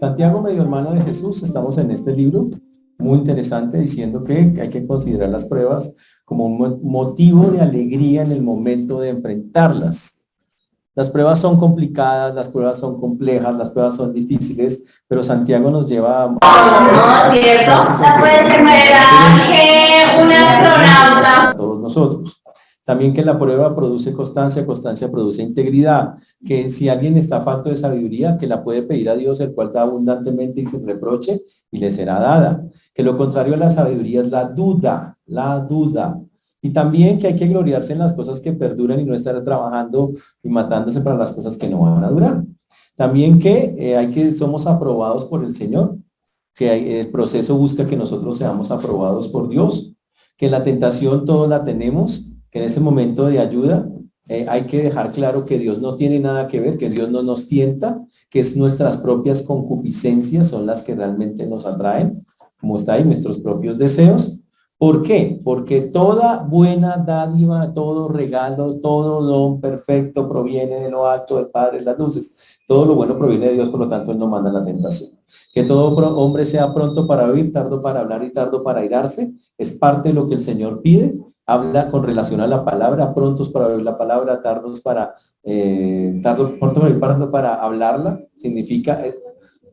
Santiago, medio hermano de Jesús, estamos en este libro muy interesante diciendo que hay que considerar las pruebas como un motivo de alegría en el momento de enfrentarlas. Las pruebas son complicadas, las pruebas son complejas, las pruebas son difíciles, pero Santiago nos lleva a todos nosotros. También que la prueba produce constancia, constancia produce integridad, que si alguien está falto de sabiduría, que la puede pedir a Dios, el cual da abundantemente y sin reproche, y le será dada. Que lo contrario a la sabiduría es la duda, la duda. Y también que hay que gloriarse en las cosas que perduran y no estar trabajando y matándose para las cosas que no van a durar. También que somos aprobados por el Señor, que el proceso busca que nosotros seamos aprobados por Dios, que la tentación todos la tenemos, que en ese momento de ayuda hay que dejar claro que Dios no tiene nada que ver, que Dios no nos tienta, que es nuestras propias concupiscencias son las que realmente nos atraen, como está ahí, nuestros propios deseos. ¿Por qué? Porque toda buena dádiva, todo regalo, todo don perfecto proviene de lo alto del Padre de las luces. Todo lo bueno proviene de Dios, por lo tanto Él no manda la tentación. Que todo hombre sea pronto para oír, tardo para hablar y tardo para airarse, es parte de lo que el Señor pide. Habla con relación a la palabra, prontos para oír la palabra, pronto para oír, tardo para hablarla, significa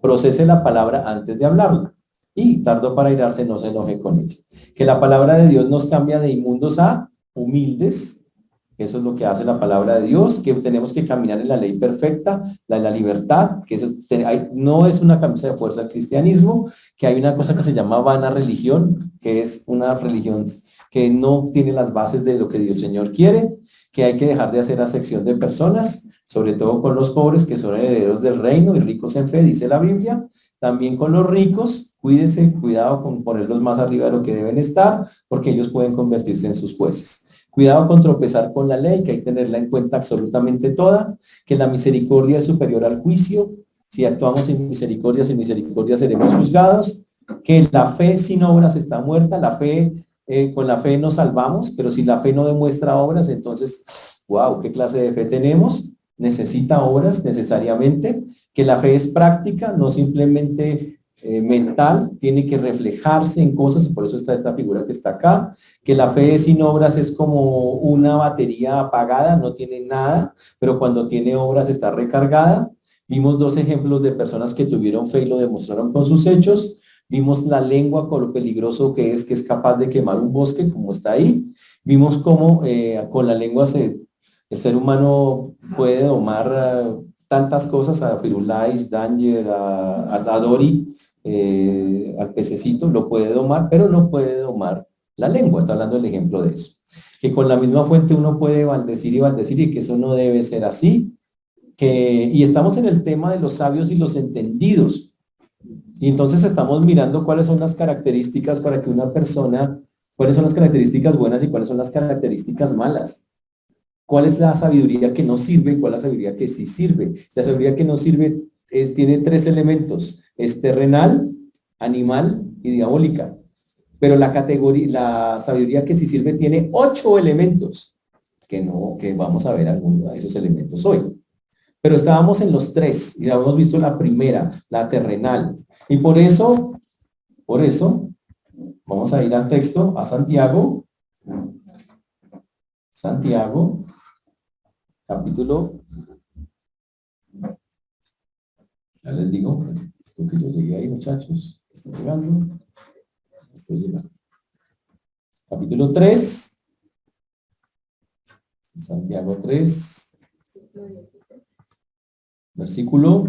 procese la palabra antes de hablarla. Y tardo para airarse, no se enoje con ella. Que la palabra de Dios nos cambia de inmundos a humildes. Eso es lo que hace la palabra de Dios, que tenemos que caminar en la ley perfecta, la libertad, que eso no es una camisa de fuerza del cristianismo, que hay una cosa que se llama vana religión, que es una religión que no tiene las bases de lo que Dios Señor quiere, que hay que dejar de hacer acepción de personas, sobre todo con los pobres que son herederos del reino y ricos en fe, dice la Biblia. También con los ricos, cuidado con ponerlos más arriba de lo que deben estar, porque ellos pueden convertirse en sus jueces. Cuidado con tropezar con la ley, que hay que tenerla en cuenta absolutamente toda, que la misericordia es superior al juicio. Si actuamos sin misericordia seremos juzgados, que la fe sin obras está muerta, con la fe nos salvamos, pero si la fe no demuestra obras, entonces, wow, ¿qué clase de fe tenemos? Necesita obras necesariamente, que la fe es práctica, no simplemente mental, tiene que reflejarse en cosas, y por eso está esta figura que está acá, que la fe sin obras es como una batería apagada, no tiene nada, pero cuando tiene obras está recargada. Vimos dos ejemplos de personas que tuvieron fe y lo demostraron con sus hechos. Vimos la lengua con lo peligroso que es capaz de quemar un bosque, como está ahí. Vimos cómo con la lengua el ser humano puede domar tantas cosas, a Firulais, Danger, a Dory, al pececito, lo puede domar, pero no puede domar la lengua. Está hablando el ejemplo de eso. Que con la misma fuente uno puede baldecir y que eso no debe ser así. Y estamos en el tema de los sabios y los entendidos. Y entonces estamos mirando cuáles son las características para que una persona, cuáles son las características buenas y cuáles son las características malas. ¿Cuál es la sabiduría que no sirve y cuál es la sabiduría que sí sirve? La sabiduría que no sirve tiene tres elementos: es terrenal, animal y diabólica. Pero la sabiduría que sí sirve tiene 8 elementos, que vamos a ver algunos de esos elementos hoy. Pero estábamos en los 3 y ya hemos visto la primera, la terrenal. Y por eso, vamos a ir al texto, a Santiago, capítulo, ya les digo, porque yo llegué ahí, muchachos, estoy llegando. Capítulo 3, Santiago 3, versículo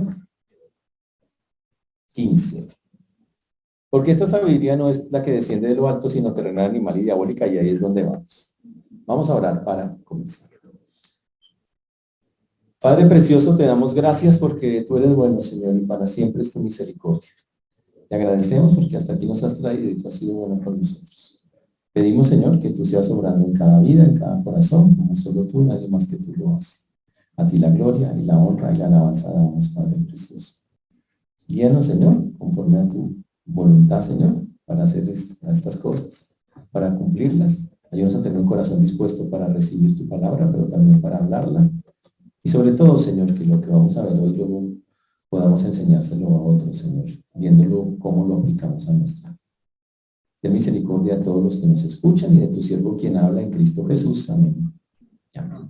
15. Porque esta sabiduría no es la que desciende de lo alto, sino terrenal, animal y diabólica, y ahí es donde vamos. Vamos a orar para comenzar. Padre precioso, te damos gracias porque tú eres bueno, Señor, y para siempre es tu misericordia. Te agradecemos porque hasta aquí nos has traído y tú has sido bueno con nosotros. Pedimos, Señor, que tú seas obrando en cada vida, en cada corazón, como solo tú, nadie más que tú lo haces. A ti la gloria y la honra y la alabanza damos, Padre precioso. Guíanos, Señor, conforme a tu voluntad, Señor, para hacer estas cosas, para cumplirlas. Ayúdanos a tener un corazón dispuesto para recibir tu palabra, pero también para hablarla. Y sobre todo, Señor, que lo que vamos a ver hoy podamos enseñárselo a otros, Señor, viéndolo cómo lo aplicamos a nuestra vida. Ten misericordia a todos los que nos escuchan y de tu siervo quien habla en Cristo Jesús. Amén. Amén.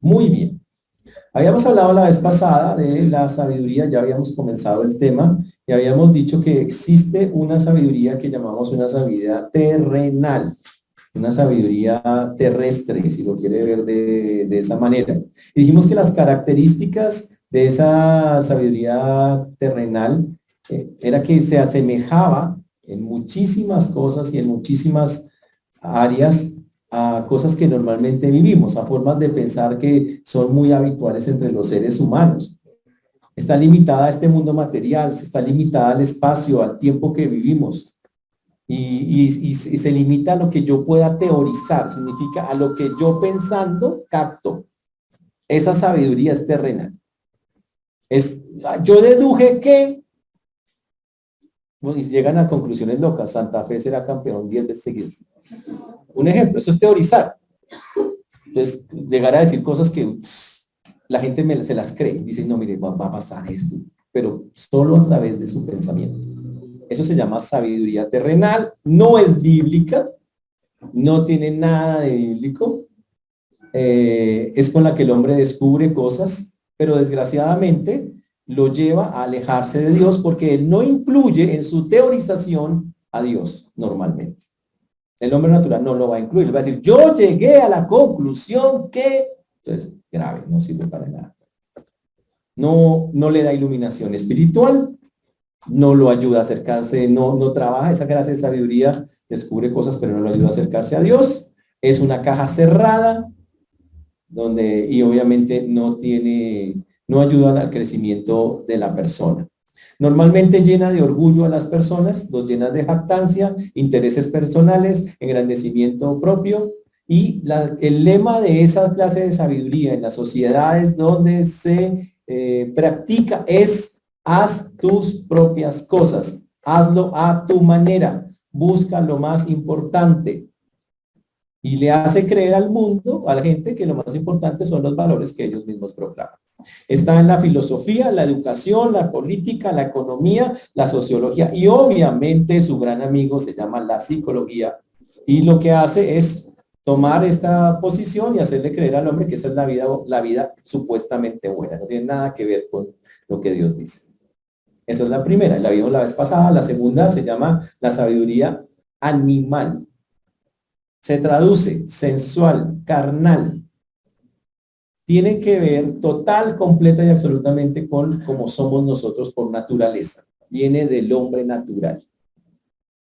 Muy bien. Habíamos hablado la vez pasada de la sabiduría, ya habíamos comenzado el tema y habíamos dicho que existe una sabiduría que llamamos una sabiduría terrenal, una sabiduría terrestre, si lo quiere ver de esa manera. Y dijimos que las características de esa sabiduría terrenal era que se asemejaba en muchísimas cosas y en muchísimas áreas a cosas que normalmente vivimos, a formas de pensar que son muy habituales entre los seres humanos. Está limitada a este mundo material, está limitada al espacio, al tiempo que vivimos. Y se limita a lo que yo pueda teorizar, significa a lo que yo pensando capto. Esa sabiduría es terrenal. Yo deduje que, y llegan a conclusiones locas, Santa Fe será campeón 10 veces seguidas. Un ejemplo, eso es teorizar. Entonces, llegar a decir cosas que la gente se las cree, dice, no, mire, va a pasar esto, pero solo a través de su pensamiento. Eso se llama sabiduría terrenal, no es bíblica, no tiene nada de bíblico, es con la que el hombre descubre cosas, pero desgraciadamente lo lleva a alejarse de Dios porque él no incluye en su teorización a Dios normalmente. El hombre natural no lo va a incluir, va a decir, yo llegué a la conclusión que, entonces, grave, no sirve para nada. No le da iluminación espiritual, no lo ayuda a acercarse, no trabaja esa clase de sabiduría, descubre cosas, pero no lo ayuda a acercarse a Dios. Es una caja cerrada, y obviamente no ayuda al crecimiento de la persona. Normalmente llena de orgullo a las personas, los llena de jactancia, intereses personales, engrandecimiento propio, y el lema de esa clase de sabiduría en las sociedades donde se practica es: haz tus propias cosas, hazlo a tu manera, busca lo más importante. Y le hace creer al mundo, a la gente, que lo más importante son los valores que ellos mismos proclaman. Está en la filosofía, la educación, la política, la economía, la sociología y obviamente su gran amigo se llama la psicología. Y lo que hace es tomar esta posición y hacerle creer al hombre que esa es la vida supuestamente buena. No tiene nada que ver con lo que Dios dice. Esa es la primera, la vimos la vez pasada. La segunda se llama la sabiduría animal. Se traduce sensual, carnal. Tiene que ver total, completa y absolutamente con cómo somos nosotros por naturaleza. Viene del hombre natural.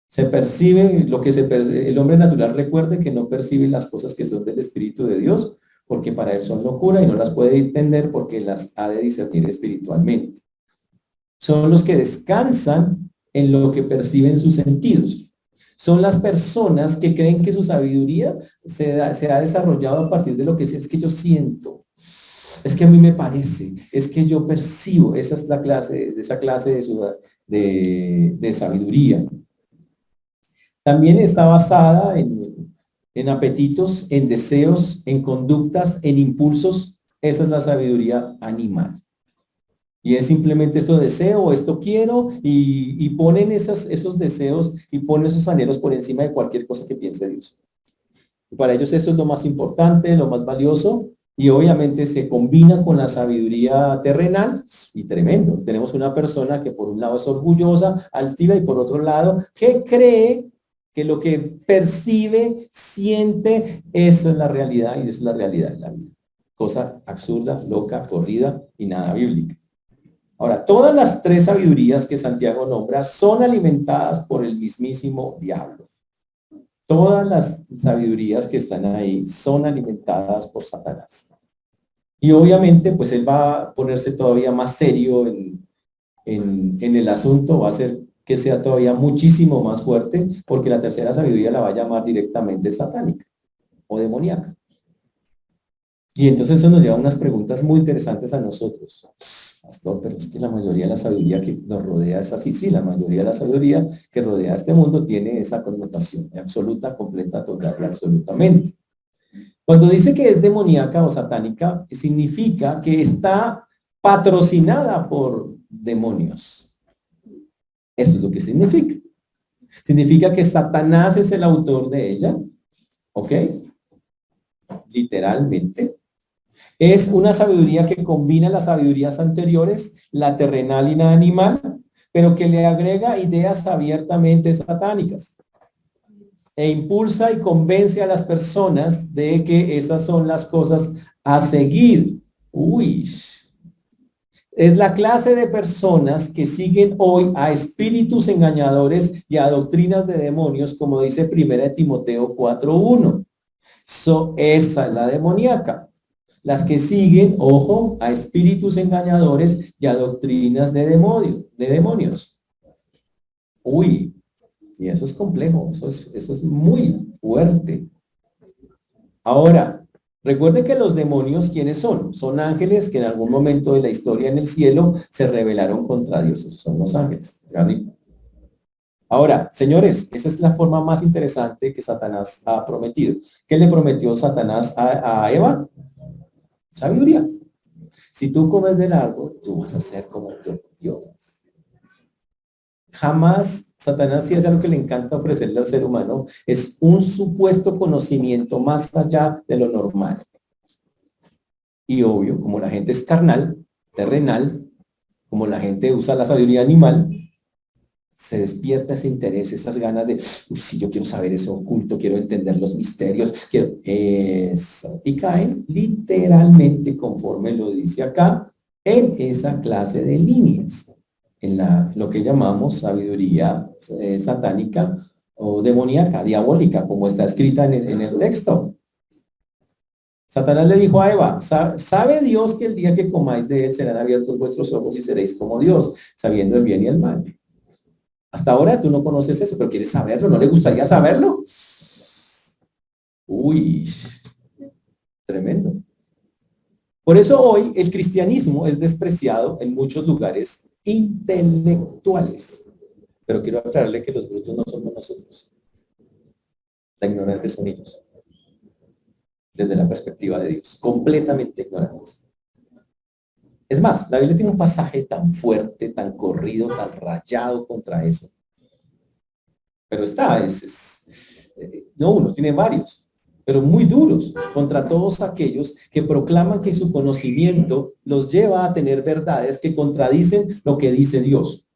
Se percibe lo que se percibe. El hombre natural, recuerde que no percibe las cosas que son del Espíritu de Dios, porque para él son locura y no las puede entender porque las ha de discernir espiritualmente. Son los que descansan en lo que perciben sus sentidos. Son las personas que creen que su sabiduría se ha desarrollado a partir de lo que es que yo siento, es que a mí me parece, es que yo percibo. Esa es la clase, esa clase de sabiduría. También está basada en apetitos, en deseos, en conductas, en impulsos. Esa es la sabiduría animal. Y es simplemente esto deseo, esto quiero, y ponen esos deseos y ponen esos anhelos por encima de cualquier cosa que piense Dios. Y para ellos eso es lo más importante, lo más valioso, y obviamente se combina con la sabiduría terrenal, y tremendo. Tenemos una persona que por un lado es orgullosa, altiva, y por otro lado que cree que lo que percibe, siente, esa es la realidad, y esa es la realidad de la vida. Cosa absurda, loca, corrida y nada bíblica. Ahora, todas las tres sabidurías que Santiago nombra son alimentadas por el mismísimo diablo. Todas las sabidurías que están ahí son alimentadas por Satanás. Y obviamente, pues él va a ponerse todavía más serio en el asunto, va a hacer que sea todavía muchísimo más fuerte, porque la tercera sabiduría la va a llamar directamente satánica o demoníaca. Y entonces eso nos lleva a unas preguntas muy interesantes a nosotros. Pastor, pero es que la mayoría de la sabiduría que nos rodea es así. Sí, la mayoría de la sabiduría que rodea este mundo tiene esa connotación absoluta, completa, total y absolutamente. Cuando dice que es demoníaca o satánica, significa que está patrocinada por demonios. Esto es lo que significa. Significa que Satanás es el autor de ella, ¿ok? Literalmente. Es una sabiduría que combina las sabidurías anteriores, la terrenal y la animal, pero que le agrega ideas abiertamente satánicas e impulsa y convence a las personas de que esas son las cosas a seguir. Uy, es la clase de personas que siguen hoy a espíritus engañadores y a doctrinas de demonios, como dice 1 Timoteo 4:1. Esa es la demoníaca. Las que siguen, ojo, a espíritus engañadores y a doctrinas de demonios. Uy, y eso es complejo, eso es muy fuerte. Ahora, recuerde que los demonios, ¿quiénes son? Son ángeles que en algún momento de la historia en el cielo se rebelaron contra Dios. Esos son los ángeles. Ahora, señores, esa es la forma más interesante que Satanás ha prometido. ¿Qué le prometió Satanás a Eva? Sabiduría. Si tú comes del árbol, tú vas a ser como Dios. Jamás Satanás, si es algo que le encanta ofrecerle al ser humano, es un supuesto conocimiento más allá de lo normal. Y obvio, como la gente es carnal, terrenal, como la gente usa la sabiduría animal, se despierta ese interés, esas ganas de, uy, sí, yo quiero saber eso oculto, quiero entender los misterios, quiero eso. Y caen literalmente, conforme lo dice acá, en esa clase de líneas, en lo que llamamos sabiduría satánica o demoníaca, diabólica, como está escrita en el texto. Satanás le dijo a Eva, ¿sabe Dios que el día que comáis de él serán abiertos vuestros ojos y seréis como Dios, sabiendo el bien y el mal? Hasta ahora tú no conoces eso, pero quieres saberlo, ¿no le gustaría saberlo? Uy, tremendo. Por eso hoy el cristianismo es despreciado en muchos lugares intelectuales. Pero quiero aclararle que los brutos no somos nosotros. Los ignorantes son ellos. Desde la perspectiva de Dios. Completamente ignorantes. Es más, la Biblia tiene un pasaje tan fuerte, tan corrido, tan rayado contra eso. Pero no uno, tiene varios, pero muy duros contra todos aquellos que proclaman que su conocimiento los lleva a tener verdades que contradicen lo que dice Dios.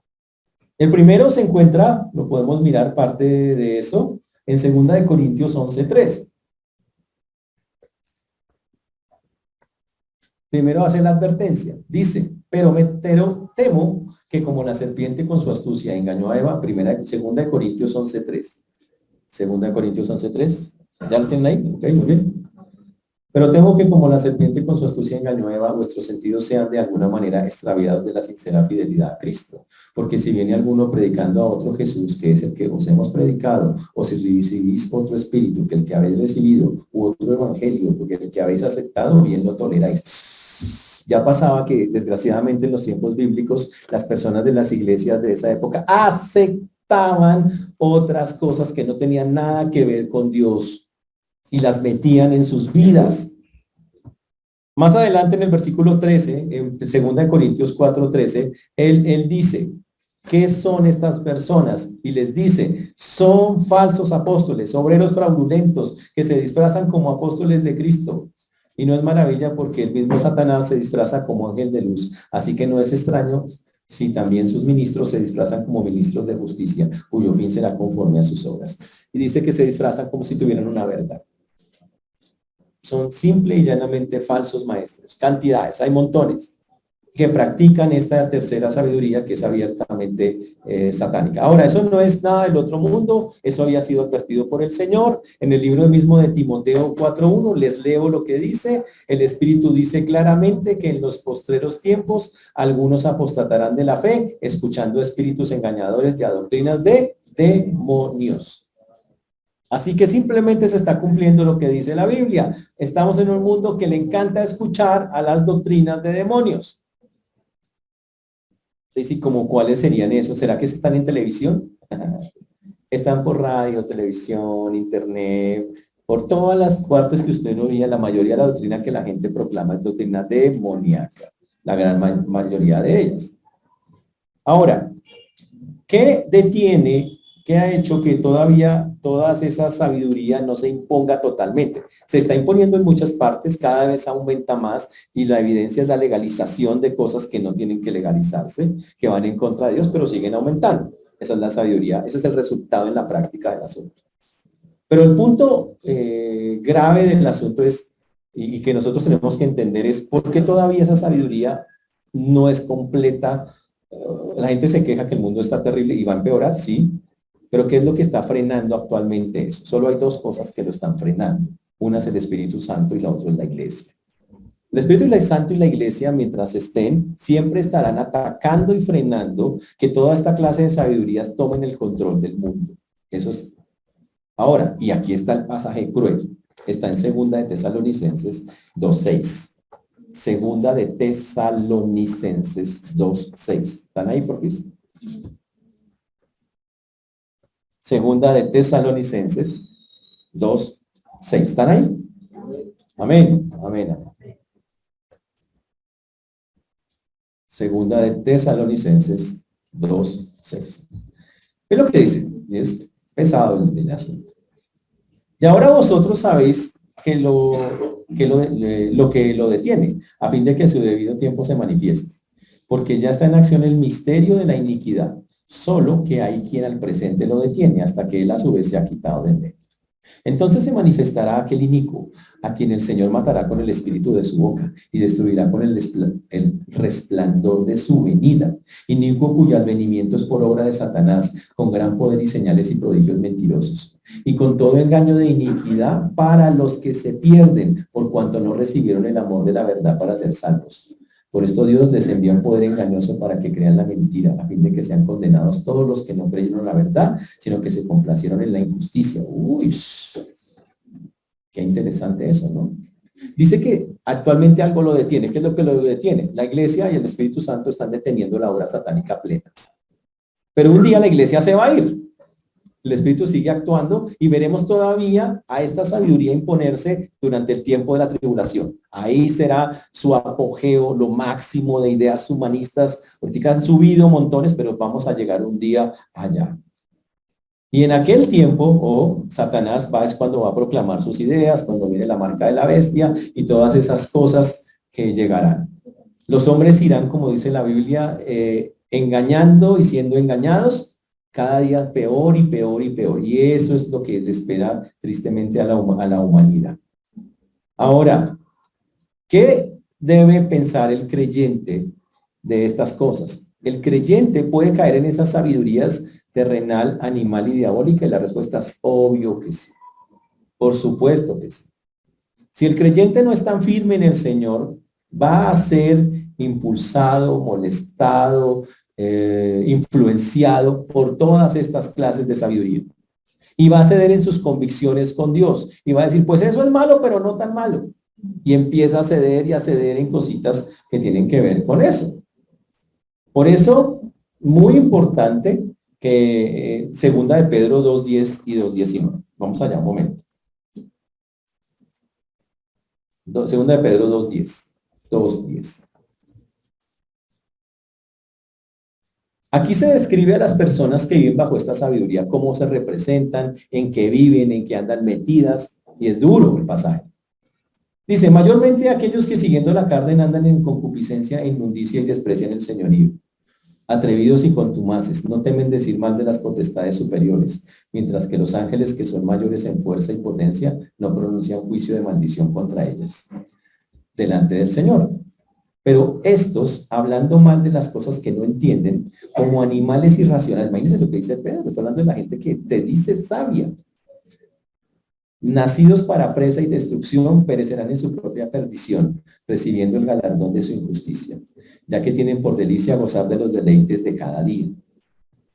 El primero se encuentra, lo podemos mirar parte de eso, en 2 Corintios 11:3. Primero hace la advertencia, dice, pero temo que como la serpiente con su astucia engañó a Eva, 2 Corintios 11:3. 2 Corintios 11:3. ¿Ya lo tienen ahí? Ok, muy bien. Pero temo que como la serpiente con su astucia engañó a Eva, vuestros sentidos sean de alguna manera extraviados de la sincera fidelidad a Cristo. Porque si viene alguno predicando a otro Jesús, que es el que os hemos predicado, o si recibís otro espíritu que el que habéis recibido, u otro evangelio, porque el que habéis aceptado, bien lo toleráis. Ya pasaba que, desgraciadamente, en los tiempos bíblicos, las personas de las iglesias de esa época aceptaban otras cosas que no tenían nada que ver con Dios y las metían en sus vidas. Más adelante en el versículo 13, en 2 Corintios 4:13, él dice, ¿qué son estas personas? Y les dice, son falsos apóstoles, obreros fraudulentos, que se disfrazan como apóstoles de Cristo. Y no es maravilla porque el mismo Satanás se disfraza como ángel de luz. Así que no es extraño si también sus ministros se disfrazan como ministros de justicia, cuyo fin será conforme a sus obras. Y dice que se disfrazan como si tuvieran una verdad. Son simple y llanamente falsos maestros. Cantidades, hay montones que practican esta tercera sabiduría que es abiertamente satánica. Ahora, eso no es nada del otro mundo, eso había sido advertido por el Señor. En el libro mismo de Timoteo 4:1, les leo lo que dice. El Espíritu dice claramente que en los postreros tiempos algunos apostatarán de la fe, escuchando espíritus engañadores y a doctrinas de demonios. Así que simplemente se está cumpliendo lo que dice la Biblia. Estamos en un mundo que le encanta escuchar a las doctrinas de demonios. ¿Y como cuáles serían esos? ¿Será que están en televisión? Están por radio, televisión, internet, por todas las partes que usted no veía. La mayoría de la doctrina que la gente proclama es doctrina demoníaca. la gran mayoría de ellas. Ahora, ¿qué detiene, qué ha hecho que todavía toda esa sabiduría no se imponga totalmente? Se está imponiendo en muchas partes, cada vez aumenta más y la evidencia es la legalización de cosas que no tienen que legalizarse, que van en contra de Dios, pero siguen aumentando. Esa es la sabiduría, ese es el resultado en la práctica del asunto. Pero el punto grave del asunto es, y que nosotros tenemos que entender es, ¿por qué todavía esa sabiduría no es completa? La gente se queja que el mundo está terrible y va a empeorar, sí, pero ¿qué es lo que está frenando actualmente eso? Solo hay dos cosas que lo están frenando. Una es el Espíritu Santo y la otra es la Iglesia. El Espíritu Santo y la Iglesia, mientras estén, siempre estarán atacando y frenando que toda esta clase de sabidurías tomen el control del mundo. Eso es. Ahora, y aquí está el pasaje cruel. Está en Segunda de Tesalonicenses 2:6. Segunda de Tesalonicenses 2:6. ¿Están ahí, por favor? Segunda de Tesalonicenses 2:6. ¿Están ahí? Amén. Amén. Amén. Segunda de Tesalonicenses 2:6. Es lo que dice. Es pesado el asunto. Y ahora vosotros sabéis que lo detiene, a fin de que a su debido tiempo se manifieste. Porque ya está en acción el misterio de la iniquidad, solo que hay quien al presente lo detiene, hasta que él a su vez se ha quitado de medio. Entonces se manifestará aquel inicuo, a quien el Señor matará con el espíritu de su boca, y destruirá con el resplandor de su venida. Inicuo cuyo advenimiento es por obra de Satanás, con gran poder y señales y prodigios mentirosos, y con todo engaño de iniquidad para los que se pierden, por cuanto no recibieron el amor de la verdad para ser salvos. Por esto Dios les envía un poder engañoso para que crean la mentira, a fin de que sean condenados todos los que no creyeron la verdad, sino que se complacieron en la injusticia. Uy, qué interesante eso, ¿no? Dice que actualmente algo lo detiene. ¿Qué es lo que lo detiene? La Iglesia y el Espíritu Santo están deteniendo la obra satánica plena. Pero un día la Iglesia se va a ir. El Espíritu sigue actuando y veremos todavía a esta sabiduría imponerse durante el tiempo de la tribulación. Ahí será su apogeo, lo máximo de ideas humanistas. Ahorita han subido montones, pero vamos a llegar un día allá. Y en aquel tiempo, Satanás es cuando va a proclamar sus ideas, cuando viene la marca de la bestia y todas esas cosas que llegarán. Los hombres irán, como dice la Biblia, engañando y siendo engañados, cada día peor y peor y peor. Y eso es lo que le espera tristemente a la humanidad. Ahora, ¿qué debe pensar el creyente de estas cosas? El creyente puede caer en esas sabidurías terrenal, animal y diabólica, y la respuesta es obvio que sí. Por supuesto que sí. Si el creyente no es tan firme en el Señor, va a ser impulsado, molestado, influenciado por todas estas clases de sabiduría. Y va a ceder en sus convicciones con Dios. Y va a decir, pues eso es malo, pero no tan malo. Y empieza a ceder y a ceder en cositas que tienen que ver con eso. Por eso, muy importante que segunda de Pedro 2:10 y 2:19. Vamos allá un momento. Segunda de Pedro 2:10. 2:10. Aquí se describe a las personas que viven bajo esta sabiduría, cómo se representan, en qué viven, en qué andan metidas, y es duro el pasaje. Dice, mayormente aquellos que siguiendo la carne andan en concupiscencia, inmundicia y desprecian el señorío. Atrevidos y contumaces, no temen decir mal de las potestades superiores, mientras que los ángeles que son mayores en fuerza y potencia no pronuncian juicio de maldición contra ellas delante del Señor. Pero estos, hablando mal de las cosas que no entienden, como animales irracionales, imagínense lo que dice Pedro, está hablando de la gente que te dice sabia. Nacidos para presa y destrucción, perecerán en su propia perdición, recibiendo el galardón de su injusticia, ya que tienen por delicia gozar de los deleites de cada día.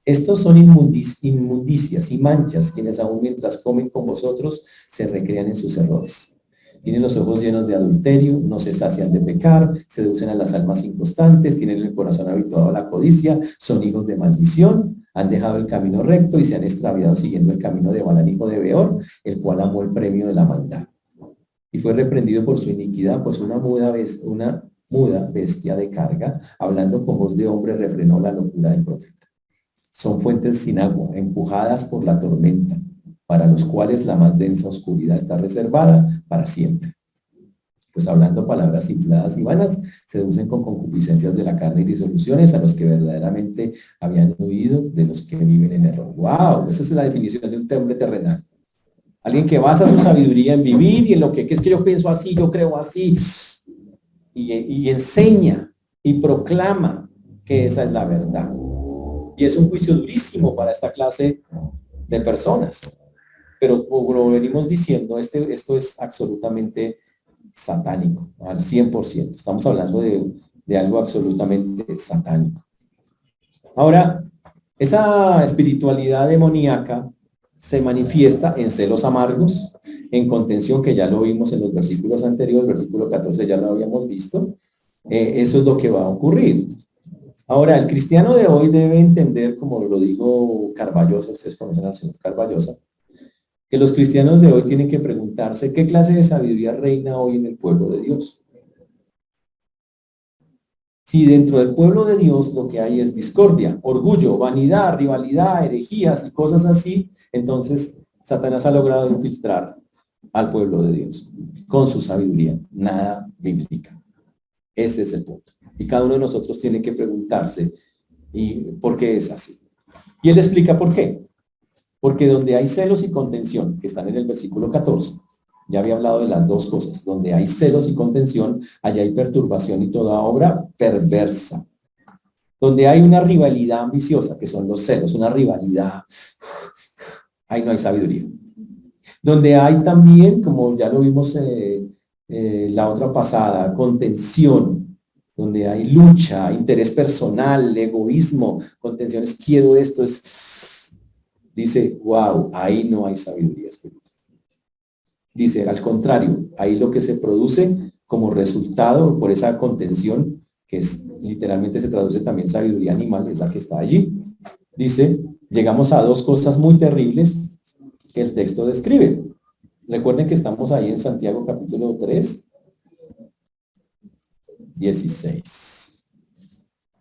Estos son inmundicias y manchas, quienes aún mientras comen con vosotros, se recrean en sus errores. Tienen los ojos llenos de adulterio, no se sacian de pecar, seducen a las almas inconstantes, tienen el corazón habituado a la codicia, son hijos de maldición, han dejado el camino recto y se han extraviado siguiendo el camino de Balaam, hijo de Beor, el cual amó el premio de la maldad. Y fue reprendido por su iniquidad, pues una muda, bestia de carga, hablando con voz de hombre, refrenó la locura del profeta. Son fuentes sin agua, empujadas por la tormenta, para los cuales la más densa oscuridad está reservada para siempre. Pues hablando palabras infladas y vanas, seducen con concupiscencias de la carne y disoluciones a los que verdaderamente habían huido de los que viven en error. ¡Wow! Esa es la definición de un hombre terrenal. Alguien que basa su sabiduría en vivir y en lo que es que yo pienso así, yo creo así, y enseña y proclama que esa es la verdad. Y es un juicio durísimo para esta clase de personas. Pero como lo venimos diciendo, esto es absolutamente satánico, al 100%. Estamos hablando de algo absolutamente satánico. Ahora, esa espiritualidad demoníaca se manifiesta en celos amargos, en contención, que ya lo vimos en los versículos anteriores, versículo 14 ya lo habíamos visto. Eso es lo que va a ocurrir. Ahora, el cristiano de hoy debe entender, como lo dijo Carballosa, ustedes conocen al señor Carballosa, que los cristianos de hoy tienen que preguntarse qué clase de sabiduría reina hoy en el pueblo de Dios. Si dentro del pueblo de Dios lo que hay es discordia, orgullo, vanidad, rivalidad, herejías y cosas así, entonces Satanás ha logrado infiltrar al pueblo de Dios con su sabiduría, nada bíblica. Ese es el punto. Y cada uno de nosotros tiene que preguntarse ¿y por qué es así? Y él explica por qué. Porque donde hay celos y contención, que están en el versículo 14, ya había hablado de las dos cosas, donde hay celos y contención, allá hay perturbación y toda obra perversa. Donde hay una rivalidad ambiciosa, que son los celos, una rivalidad, ahí no hay sabiduría. Donde hay también, como ya lo vimos la otra pasada, contención, donde hay lucha, interés personal, egoísmo, contenciones, quiero esto, dice, wow, ahí no hay sabiduría espiritual. Dice, al contrario, ahí lo que se produce como resultado por esa contención, que es literalmente se traduce también sabiduría animal, es la que está allí. Dice, llegamos a dos cosas muy terribles que el texto describe. Recuerden que estamos ahí en Santiago capítulo 3, 16.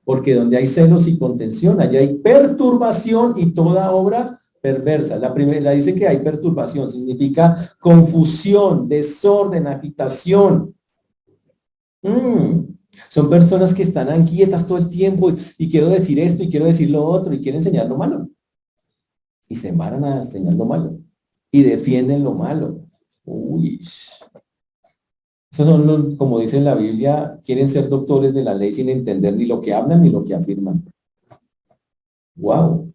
Porque donde hay celos y contención, allá hay perturbación y toda obra perversa. La primera dice que hay perturbación, significa confusión, desorden, agitación. Son personas que están inquietas todo el tiempo y quiero decir esto y quiero decir lo otro y quieren enseñar lo malo. Y se embaran a enseñar lo malo y defienden lo malo. Uy. Esos son, como dice en la Biblia, quieren ser doctores de la ley sin entender ni lo que hablan ni lo que afirman. Wow.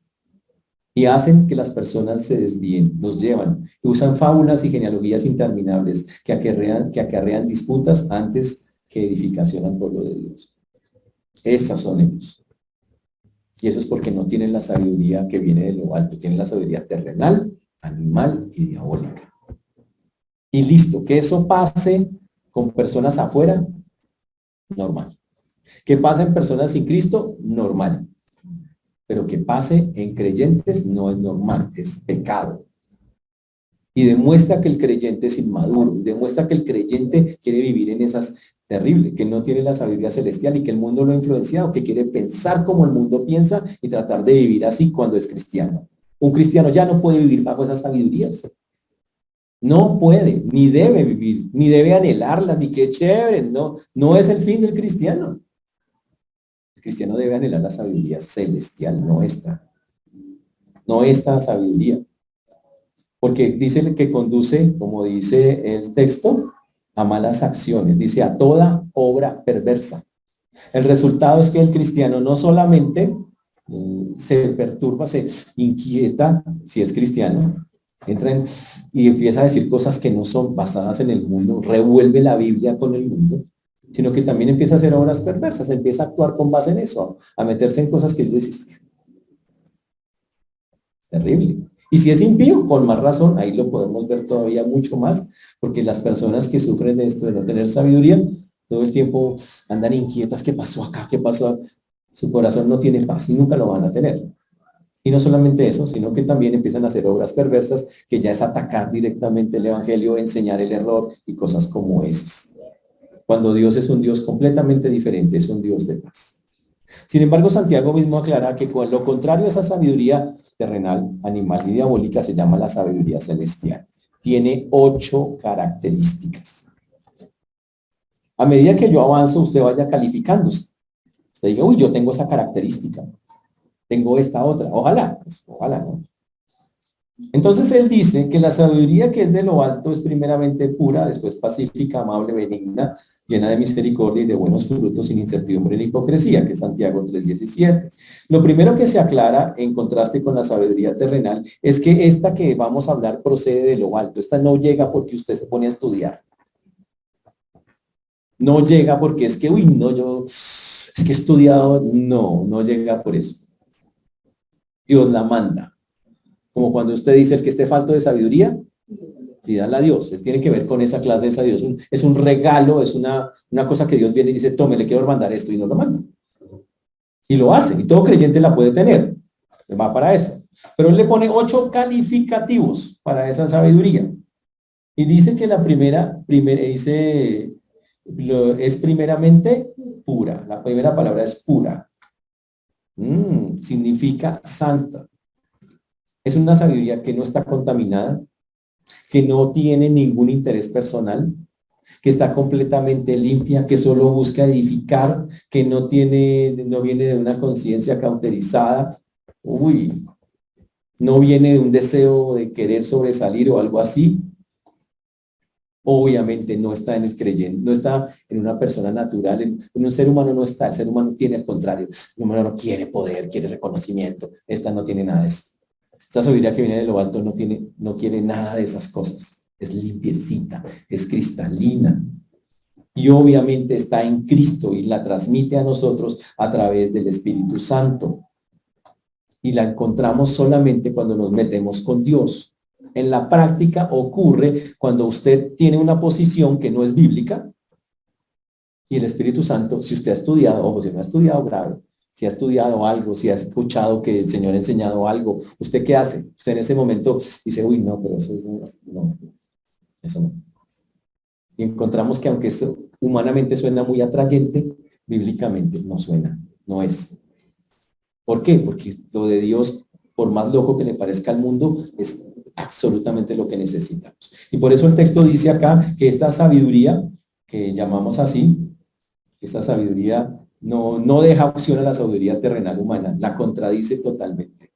Y hacen que las personas se desvíen, los llevan, usan fábulas y genealogías interminables que acarrean disputas antes que edificación al pueblo de Dios. Esas son ellos. Y eso es porque no tienen la sabiduría que viene de lo alto, tienen la sabiduría terrenal, animal y diabólica. Y listo, que eso pase con personas afuera, normal. Que pase en personas sin Cristo, normal. Pero que pase en creyentes no es normal, es pecado. Y demuestra que el creyente es inmaduro, demuestra que el creyente quiere vivir en esas terribles, que no tiene la sabiduría celestial y que el mundo lo ha influenciado, que quiere pensar como el mundo piensa y tratar de vivir así cuando es cristiano. Un cristiano ya no puede vivir bajo esas sabidurías. No puede, ni debe vivir, ni debe anhelarlas, ni qué chévere, no es el fin del cristiano. El cristiano debe anhelar la sabiduría celestial, no esta sabiduría. Porque dice que conduce, como dice el texto, a malas acciones, dice a toda obra perversa. El resultado es que el cristiano no solamente se perturba, se inquieta, si es cristiano, entra y empieza a decir cosas que no son basadas en el mundo, revuelve la Biblia con el mundo, sino que también empieza a hacer obras perversas, empieza a actuar con base en eso, a meterse en cosas que Dios dice, terrible. Y si es impío, con más razón, ahí lo podemos ver todavía mucho más, porque las personas que sufren de esto, de no tener sabiduría, todo el tiempo andan inquietas, ¿qué pasó acá? ¿Qué pasó? Su corazón no tiene paz y nunca lo van a tener. Y no solamente eso, sino que también empiezan a hacer obras perversas, que ya es atacar directamente el evangelio, enseñar el error y cosas como esas. cuando Dios es un Dios completamente diferente, es un Dios de paz. Sin embargo, Santiago mismo aclara que con lo contrario a esa sabiduría terrenal, animal y diabólica se llama la sabiduría celestial. Tiene 8 características. A medida que yo avanzo, usted vaya calificándose. Usted diga, uy, yo tengo esa característica, tengo esta otra. Ojalá, pues, ojalá, ¿no? Entonces él dice que la sabiduría que es de lo alto es primeramente pura, después pacífica, amable, benigna, llena de misericordia y de buenos frutos, sin incertidumbre ni hipocresía, que es Santiago 3:17. Lo primero que se aclara, en contraste con la sabiduría terrenal, es que esta que vamos a hablar procede de lo alto. Esta no llega porque usted se pone a estudiar. No llega porque es que, uy, no, es que he estudiado. No, no llega por eso. Dios la manda. Como cuando usted dice el que esté falto de sabiduría, pídala a Dios. Tiene que ver con esa clase de sabiduría. Es un regalo, es una cosa que Dios viene y dice, tome, le quiero mandar esto, y no lo manda. Y lo hace, y todo creyente la puede tener. Va para eso. Pero él le pone 8 calificativos para esa sabiduría. Y dice que la primera dice, es primeramente pura. La primera palabra es pura. Significa santa. Es una sabiduría que no está contaminada, que no tiene ningún interés personal, que está completamente limpia, que solo busca edificar, que no viene de una conciencia cauterizada. Uy, no viene de un deseo de querer sobresalir o algo así. Obviamente no está en el creyente, no está en una persona natural, en un ser humano no está. El ser humano tiene al contrario. El humano no quiere poder, quiere reconocimiento. Esta no tiene nada de eso. Esta sabiduría que viene de lo alto no quiere nada de esas cosas. Es limpiecita, es cristalina. Y obviamente está en Cristo y la transmite a nosotros a través del Espíritu Santo. Y la encontramos solamente cuando nos metemos con Dios. En la práctica ocurre cuando usted tiene una posición que no es bíblica y el Espíritu Santo, si usted ha estudiado, ojo, si no ha estudiado, grave. Si ha estudiado algo, si ha escuchado que el Señor ha enseñado algo, ¿usted qué hace? Usted en ese momento dice, uy, no, pero eso no, eso no. Y encontramos que aunque esto humanamente suena muy atrayente, bíblicamente no suena, no es. ¿Por qué? Porque lo de Dios, por más loco que le parezca al mundo, es absolutamente lo que necesitamos. Y por eso el texto dice acá que esta sabiduría, que llamamos así, esta sabiduría no deja opción a la sabiduría terrenal humana, la contradice totalmente.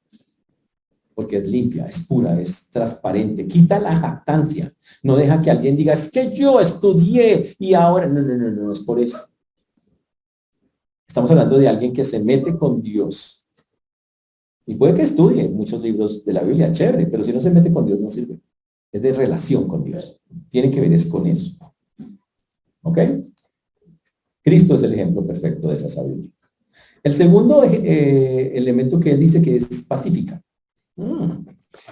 Porque es limpia, es pura, es transparente, quita la jactancia, no deja que alguien diga, es que yo estudié y ahora, no es por eso. Estamos hablando de alguien que se mete con Dios. Y puede que estudie muchos libros de la Biblia, chévere, pero si no se mete con Dios no sirve. Es de relación con Dios. Tiene que ver es con eso. ¿Ok? Cristo es el ejemplo perfecto de esa sabiduría. El segundo elemento que él dice que es pacífica.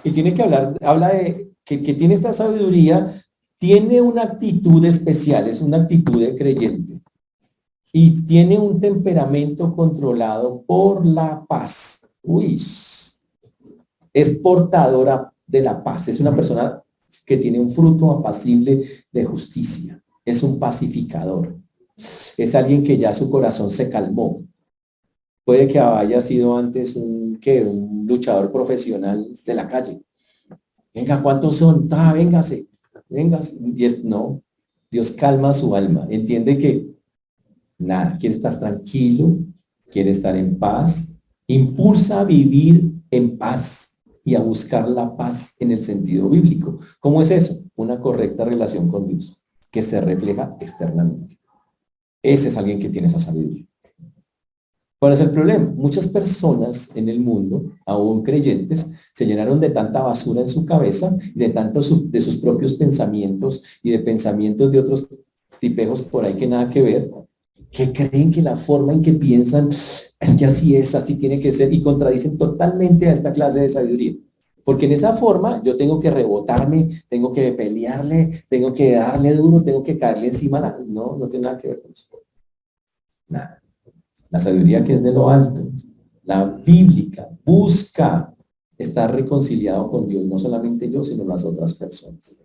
Y tiene que habla de que tiene esta sabiduría, tiene una actitud especial, es una actitud de creyente. Y tiene un temperamento controlado por la paz. Uy, es portadora de la paz. Es una persona que tiene un fruto apacible de justicia. Es un pacificador. Es alguien que ya su corazón se calmó. Puede que haya sido antes un luchador profesional de la calle. Venga, ¿cuántos son? Véngase. Y no, Dios calma su alma. Entiende que nada, quiere estar tranquilo, quiere estar en paz. Impulsa a vivir en paz y a buscar la paz en el sentido bíblico. ¿Cómo es eso? Una correcta relación con Dios que se refleja externamente. Ese es alguien que tiene esa sabiduría. ¿Cuál es el problema? Muchas personas en el mundo, aún creyentes, se llenaron de tanta basura en su cabeza, de sus propios pensamientos y de pensamientos de otros tipejos por ahí que nada que ver, que creen que la forma en que piensan es que así es, así tiene que ser, y contradicen totalmente a esta clase de sabiduría. Porque en esa forma yo tengo que rebotarme, tengo que pelearle, tengo que darle duro, tengo que caerle encima. No tiene nada que ver con eso. Nada. La sabiduría que es de lo alto, la bíblica, busca estar reconciliado con Dios, no solamente yo, sino las otras personas.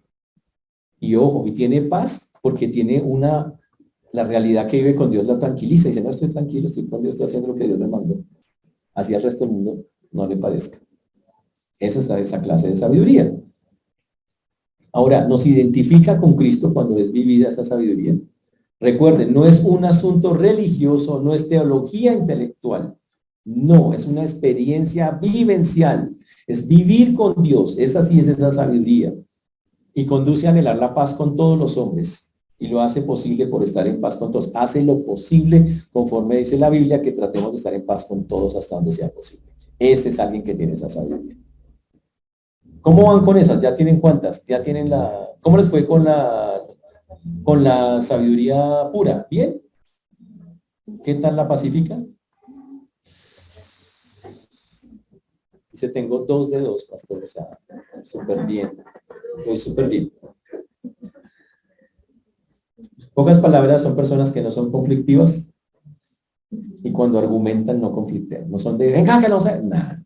Y ojo, y tiene paz porque tiene una La realidad que vive con Dios la tranquiliza y dice, no, estoy tranquilo, estoy con Dios, estoy haciendo lo que Dios me mandó. Así al resto del mundo no le parezca. Esa es esa clase de sabiduría. Ahora, nos identifica con Cristo cuando es vivida esa sabiduría. Recuerden, no es un asunto religioso, no es teología intelectual. No, es una experiencia vivencial. Es vivir con Dios. Esa sí es esa sabiduría. Y conduce a anhelar la paz con todos los hombres. Y lo hace posible por estar en paz con todos. Hace lo posible, conforme dice la Biblia, que tratemos de estar en paz con todos hasta donde sea posible. Ese es alguien que tiene esa sabiduría. ¿Cómo van con esas? ¿Ya tienen cuántas? ¿Ya tienen la... ¿Cómo les fue con la sabiduría pura? ¿Bien? ¿Qué tal la pacífica? Dice, tengo 2 de 2, pastor. O sea, súper bien. Estoy súper bien. Pocas palabras, son personas que no son conflictivas y cuando argumentan no conflictean. No son de, venga, que no sé, nada.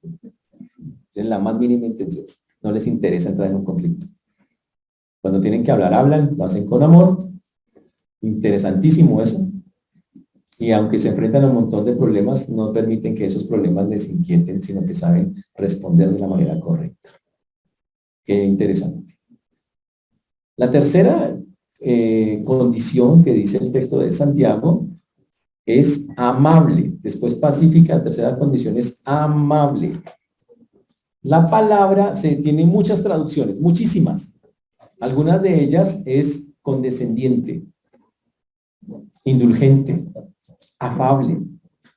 Tienen la más mínima intención. No les interesa entrar en un conflicto. Cuando tienen que hablar, hablan, lo hacen con amor. Interesantísimo eso. Y aunque se enfrentan a un montón de problemas, no permiten que esos problemas les inquieten, sino que saben responder de la manera correcta. Qué interesante. La tercera condición que dice el texto de Santiago es amable. Después pacífica, la tercera condición es amable. La palabra tiene muchas traducciones, muchísimas. Algunas de ellas es condescendiente, indulgente, afable,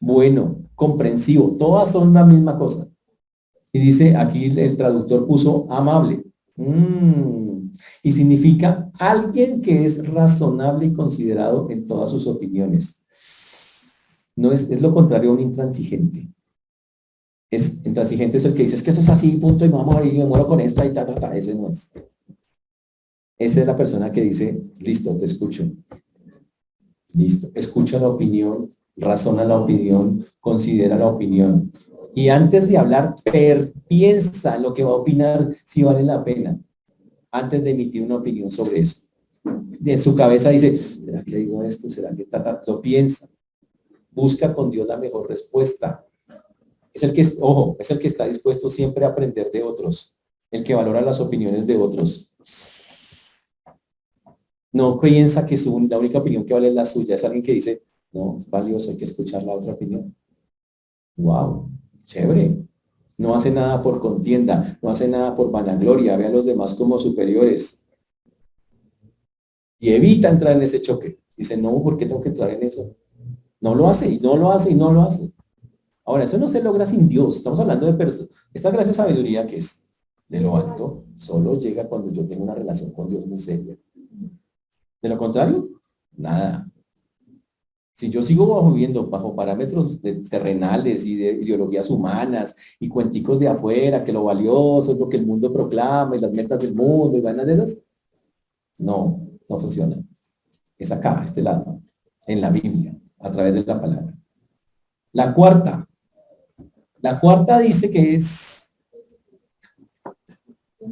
bueno, comprensivo. Todas son la misma cosa. Y dice, aquí el traductor puso amable. Y significa alguien que es razonable y considerado en todas sus opiniones. No es lo contrario a un intransigente. Intransigente es el que dice, es que esto es así, punto, y vamos a ir, me muero con esta y ta. Ese no es. Esa es la persona que dice, listo, te escucho. Listo, escucha la opinión, razona la opinión, considera la opinión. Y antes de hablar, piensa lo que va a opinar, si vale la pena, antes de emitir una opinión sobre eso. De su cabeza dice, ¿será que digo esto? ¿Será que lo piensa? Busca con Dios la mejor respuesta. Es el que, ojo, es el que está dispuesto siempre a aprender de otros, el que valora las opiniones de otros. No piensa que la única opinión que vale es la suya. Es alguien que dice, no, es valioso, hay que escuchar la otra opinión. Wow, chévere. No hace nada por contienda, no hace nada por vanagloria, ve a los demás como superiores. Y evita entrar en ese choque. Dice, no, ¿por qué tengo que entrar en eso? No lo hace, y no lo hace, y no lo hace. Ahora, eso no se logra sin Dios. Estamos hablando de personas. Esta gracia de sabiduría que es de lo alto, solo llega cuando yo tengo una relación con Dios muy seria. De lo contrario, nada. Si yo sigo viviendo bajo parámetros terrenales y de ideologías humanas y cuenticos de afuera, que lo valioso es lo que el mundo proclama y las metas del mundo y vainas de esas, no funciona. Es acá, a este lado, en la Biblia, a través de la palabra. La cuarta dice que es...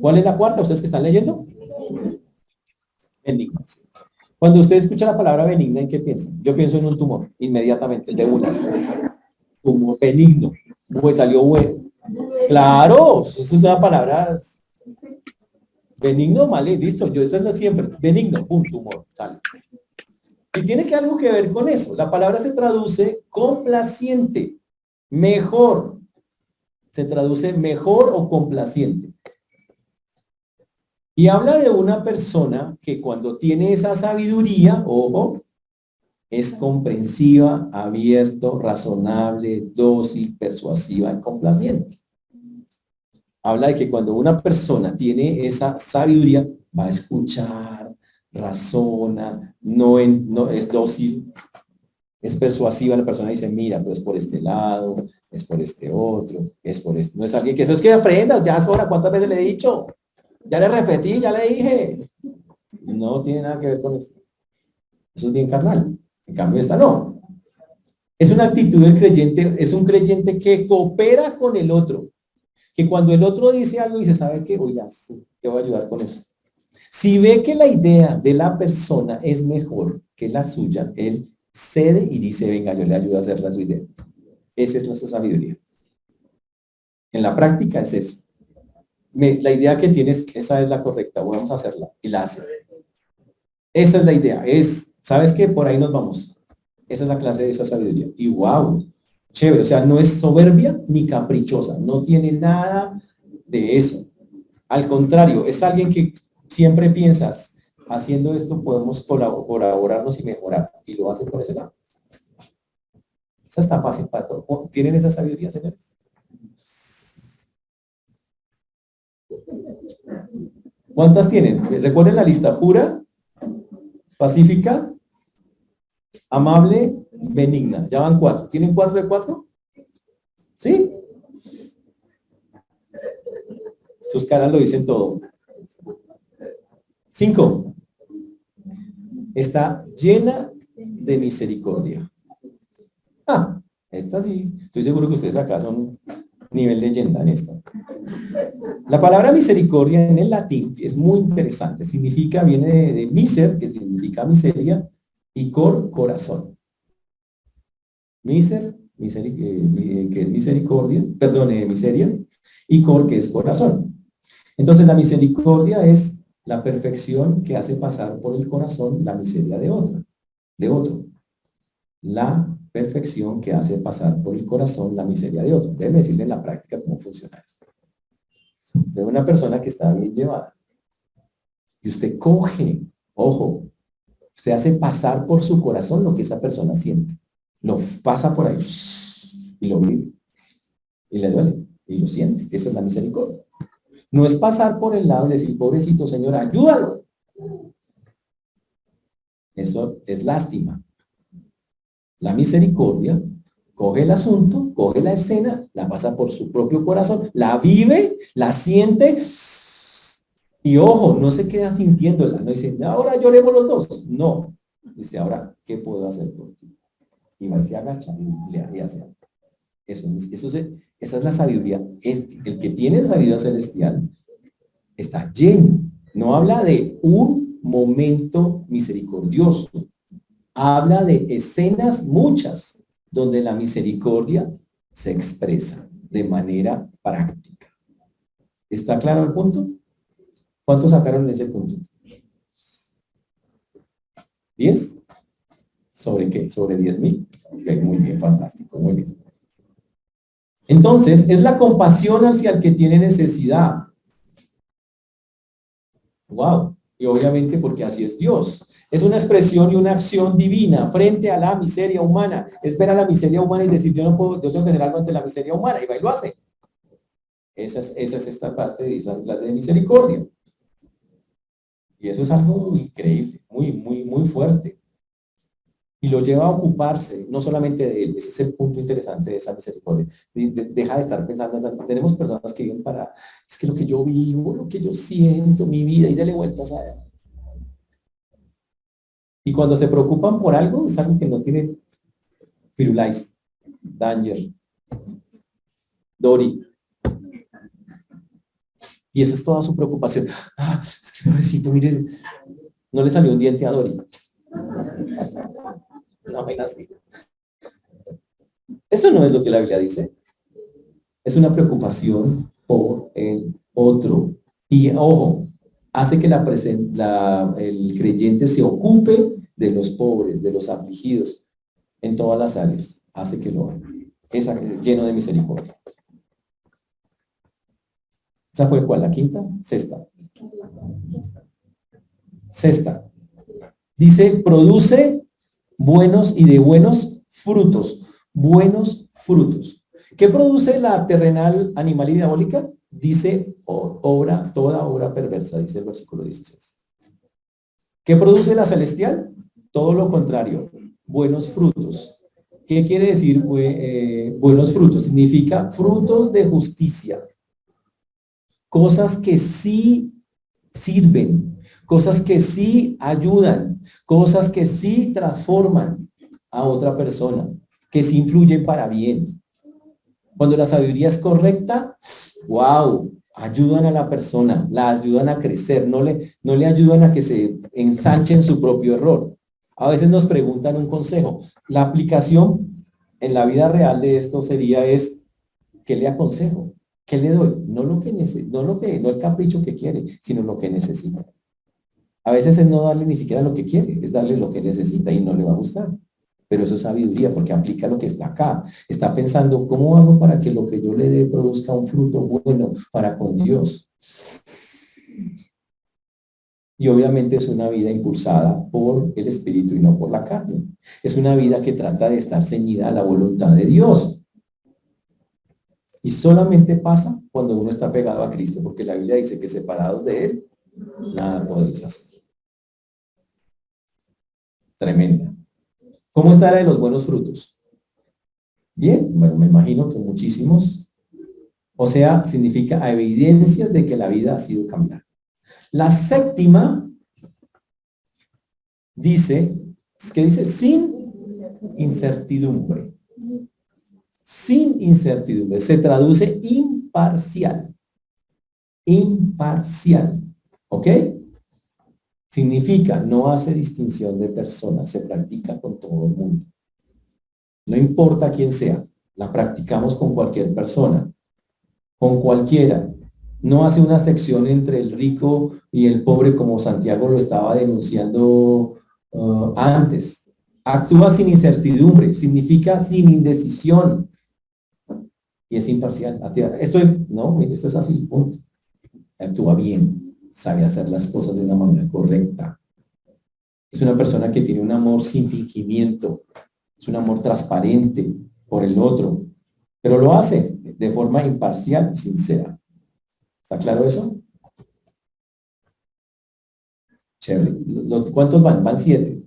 ¿Cuál es la cuarta? ¿Ustedes que están leyendo? Benigna. Cuando usted escucha la palabra benigna, ¿en qué piensa? Yo pienso en un tumor, inmediatamente, de una. Tumor benigno. Pues salió bueno. Claro, eso es una palabra benigno, mal, listo. Yo esta es la siempre. Benigno, un tumor, sale. Y tiene que algo que ver con eso. La palabra se traduce complaciente, mejor. Se traduce mejor o complaciente. Y habla de una persona que cuando tiene esa sabiduría, ojo, es comprensiva, abierto, razonable, dócil, persuasiva y complaciente. Habla de que cuando una persona tiene esa sabiduría, va a escuchar, razona, no es dócil, es persuasiva. La persona dice, mira, pero es por este lado, es por este otro, es por este. No es alguien que eso es que aprendas, ya es hora, ¿cuántas veces le he dicho? Ya le repetí, ya le dije. No tiene nada que ver con eso. Eso es bien carnal. En cambio, esta no. Es una actitud del creyente, es un creyente que coopera con el otro. Que cuando el otro dice algo, dice, ¿sabe qué? Oiga, sí, te voy a ayudar con eso. Si ve que la idea de la persona es mejor, que la suya, él cede y dice, venga, yo le ayudo a hacer la suya. Esa es nuestra sabiduría. En la práctica es eso. La idea que tienes, esa es la correcta, vamos a hacerla, y la hace. Esa es la idea, ¿sabes qué? Por ahí nos vamos. Esa es la clase de esa sabiduría. Y wow, chévere, o sea, no es soberbia ni caprichosa, no tiene nada de eso. Al contrario, es alguien que siempre piensas, haciendo esto podemos colaborarnos y mejorar, y lo hace por ese lado. Esa está fácil para todos. ¿Tienen esa sabiduría, señores? ¿Cuántas tienen? Recuerden la lista: pura, pacífica, amable, benigna. Ya van 4. ¿Tienen 4 de 4? ¿Sí? Sus caras lo dicen todo. 5. Está llena de misericordia. Esta sí. Estoy seguro que ustedes acá son nivel leyenda en esta. La palabra misericordia en el latín es muy interesante. Significa, viene de miser, que significa miseria, y corazón. Miser, que es misericordia, miseria, y que es corazón. Entonces la misericordia es la perfección que hace pasar por el corazón la miseria de otro. La perfección que hace pasar por el corazón la miseria de otro. Déjeme decirle en la práctica cómo funciona eso. Usted es una persona que está bien llevada. Y usted coge, ojo, usted hace pasar por su corazón lo que esa persona siente. Lo pasa por ahí y lo vive. Y le duele. Y lo siente. Esa es la misericordia. No es pasar por el lado y decir, pobrecito señora, ayúdalo. Eso es lástima. La misericordia coge el asunto, coge la escena, la pasa por su propio corazón, la vive, la siente y ojo, no se queda sintiéndola, no dice, ahora lloremos los dos. No, dice, ahora, ¿qué puedo hacer por ti? Y va y se agacha y hace algo. Esa es la sabiduría. El que tiene sabiduría celestial está lleno. No habla de un momento misericordioso. Habla de escenas muchas donde la misericordia se expresa de manera práctica. ¿Está claro el punto? ¿Cuántos sacaron ese punto? ¿10? ¿Sobre qué? ¿Sobre 10,000? Okay, muy bien, fantástico, muy bien. Entonces, es la compasión hacia el que tiene necesidad. Wow. Y obviamente porque así es Dios. Es una expresión y una acción divina frente a la miseria humana. Es ver a la miseria humana y decir, yo no puedo, yo tengo que hacer algo ante la miseria humana. Y va y lo hace. Esa es esta parte de esa clase de misericordia. Y eso es algo increíble, muy fuerte. Y lo lleva a ocuparse, no solamente de él. Ese es el punto interesante de esa misericordia. Deja de estar pensando, tenemos personas que viven para, es que lo que yo vivo, lo que yo siento, mi vida, y dale vueltas a él. Y cuando se preocupan por algo, es algo que no tiene Firulais, Danger, Dory. Y esa es toda su preocupación. Es que pobrecito, mire, no le salió un diente a Dory. No, vaina así. Eso no es lo que la Biblia dice. Es una preocupación por el otro. Y ojo, hace que el creyente se ocupe de los pobres, de los afligidos, en todas las áreas. Hace que lo haga. Es lleno de misericordia. ¿Esa fue cuál? ¿La quinta? Sexta. Dice, produce buenos y de buenos frutos. Buenos frutos. ¿Qué produce la terrenal, animal y diabólica? Dice, toda obra perversa, dice el versículo 16. ¿Qué produce la celestial? Todo lo contrario, buenos frutos. ¿Qué quiere decir buenos frutos? Significa frutos de justicia. Cosas que sí sirven, cosas que sí ayudan, cosas que sí transforman a otra persona, que sí influyen para bien. Cuando la sabiduría es correcta, wow, ayudan a la persona, la ayudan a crecer, no le ayudan a que se ensanche en su propio error. A veces nos preguntan un consejo. La aplicación en la vida real de esto sería ¿qué le aconsejo? ¿Qué le doy? No lo que no el capricho que quiere, sino lo que necesita. A veces es no darle ni siquiera lo que quiere, es darle lo que necesita y no le va a gustar. Pero eso es sabiduría, porque aplica lo que está acá. Está pensando, ¿cómo hago para que lo que yo le dé produzca un fruto bueno para con Dios? Y obviamente es una vida impulsada por el Espíritu y no por la carne. Es una vida que trata de estar ceñida a la voluntad de Dios. Y solamente pasa cuando uno está pegado a Cristo, porque la Biblia dice que separados de Él, nada podéis hacer. Tremenda. ¿Cómo está la de los buenos frutos? Bien, bueno, me imagino que muchísimos. O sea, significa evidencias de que la vida ha sido cambiada. La séptima dice, ¿qué dice? Sin incertidumbre. Sin incertidumbre. Se traduce imparcial. Imparcial. ¿Ok? Significa, no hace distinción de personas, se practica con todo el mundo. No importa quién sea, la practicamos con cualquier persona, con cualquiera. No hace una sección entre el rico y el pobre como Santiago lo estaba denunciando antes. Actúa sin incertidumbre, significa sin indecisión. Y es imparcial. Esto es así, punto. Actúa bien, sabe hacer las cosas de una manera correcta. Es una persona que tiene un amor sin fingimiento, es un amor transparente por el otro, pero lo hace de forma imparcial y sincera. ¿Está claro eso? Chévere. ¿Cuántos van? Van 7.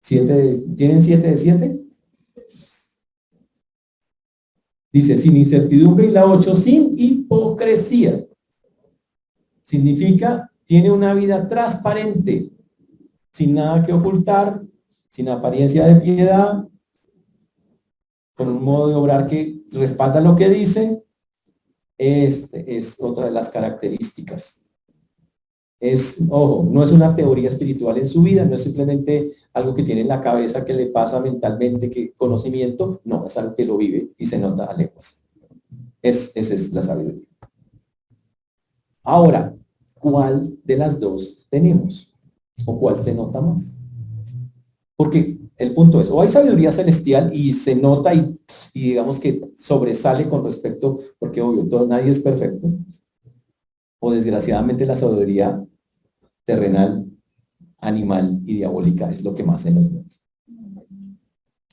¿Tienen 7 de 7? Dice, sin incertidumbre, y la 8, sin hipocresía. Significa, tiene una vida transparente, sin nada que ocultar, sin apariencia de piedad, con un modo de obrar que respalda lo que dice. Este es otra de las características. Ojo, no es una teoría espiritual en su vida, no es simplemente algo que tiene en la cabeza que le pasa mentalmente, que conocimiento, no, es algo que lo vive y se nota a leguas. Esa es la sabiduría. Ahora, ¿cuál de las dos tenemos? ¿O cuál se nota más? Porque el punto es, o hay sabiduría celestial y se nota y digamos que sobresale con respecto, porque obvio, nadie es perfecto, o desgraciadamente la sabiduría terrenal, animal y diabólica es lo que más se nos nota.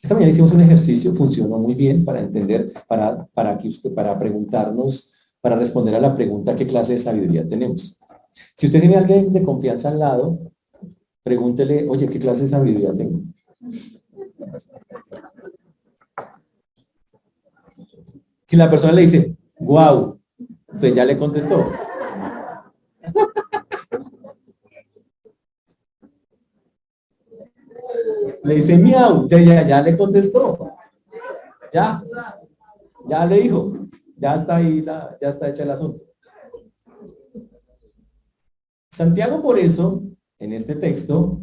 Esta mañana hicimos un ejercicio, funcionó muy bien para entender, para preguntarnos, para responder a la pregunta ¿qué clase de sabiduría tenemos? Si usted tiene a alguien de confianza al lado, pregúntele, oye, ¿qué clase de sabiduría tengo? Si la persona le dice, wow, entonces ya le contestó. Le dice, miau, ya le contestó. Ya le dijo. Ya está ahí, ya está hecha el asunto. Santiago, por eso, en este texto,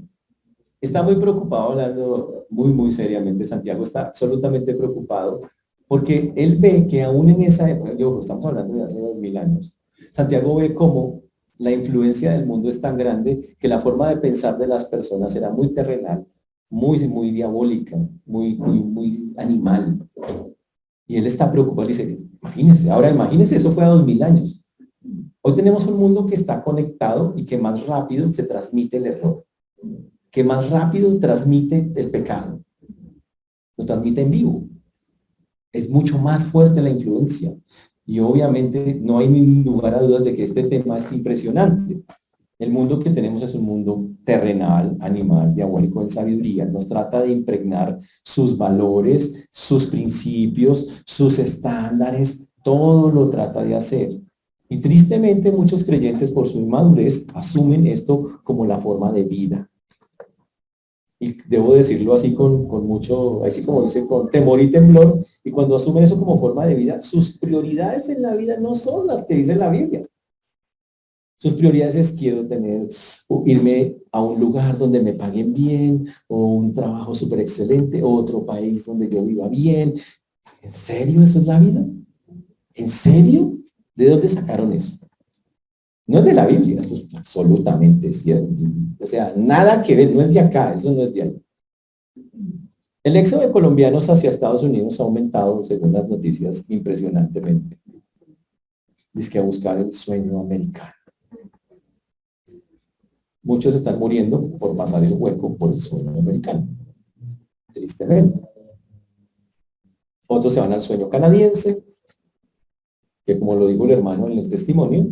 está muy preocupado, hablando muy seriamente. Santiago está absolutamente preocupado porque él ve que aún en esa época, estamos hablando de hace 2000 años, Santiago ve cómo la influencia del mundo es tan grande que la forma de pensar de las personas era muy terrenal, muy diabólica, muy animal. Y él está preocupado, dice, imagínense, eso fue a 2000 años. Hoy tenemos un mundo que está conectado y que más rápido se transmite el error, que más rápido transmite el pecado, lo transmite en vivo. Es mucho más fuerte la influencia. Y obviamente no hay ningún lugar a dudas de que este tema es impresionante. El mundo que tenemos es un mundo terrenal, animal, diabólico en sabiduría. Nos trata de impregnar sus valores, sus principios, sus estándares, todo lo trata de hacer. Y tristemente muchos creyentes por su inmadurez asumen esto como la forma de vida. Y debo decirlo así con mucho, así como dice, con temor y temblor, y cuando asumen eso como forma de vida, sus prioridades en la vida no son las que dice la Biblia. Sus prioridades es quiero tener, o irme a un lugar donde me paguen bien, o un trabajo súper excelente, o otro país donde yo viva bien. ¿En serio eso es la vida? ¿En serio? ¿De dónde sacaron eso? No es de la Biblia, eso es absolutamente cierto. O sea, nada que ver, no es de acá, eso no es de ahí. El éxodo de colombianos hacia Estados Unidos ha aumentado, según las noticias, impresionantemente. Dice que a buscar el sueño americano. Muchos están muriendo por pasar el hueco por el sueño americano, tristemente. Otros se van al sueño canadiense, que como lo dijo el hermano en el testimonio,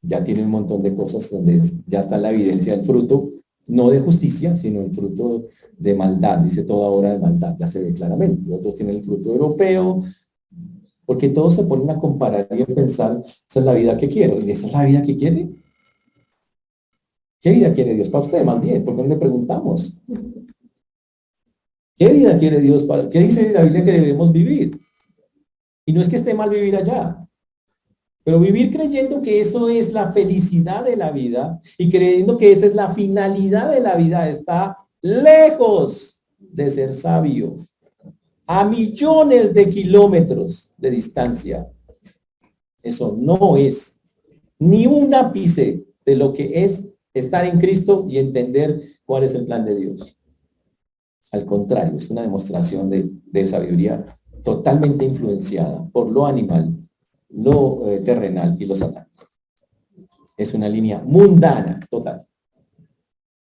ya tiene un montón de cosas donde ya está la evidencia del fruto, no de justicia, sino el fruto de maldad, dice toda obra de maldad, ya se ve claramente. Otros tienen el fruto europeo, porque todos se ponen a comparar y a pensar, esa es la vida que quiero, y esa es la vida que quiere. ¿Qué vida quiere Dios para usted? Más bien, ¿por qué no le preguntamos? ¿Qué vida quiere Dios para? ¿Qué dice la Biblia que debemos vivir? Y no es que esté mal vivir allá, pero vivir creyendo que eso es la felicidad de la vida y creyendo que esa es la finalidad de la vida está lejos de ser sabio. A millones de kilómetros de distancia. Eso no es ni un ápice de lo que es estar en Cristo y entender cuál es el plan de Dios. Al contrario, es una demostración de sabiduría totalmente influenciada por lo animal, lo terrenal y lo satánico. Es una línea mundana total.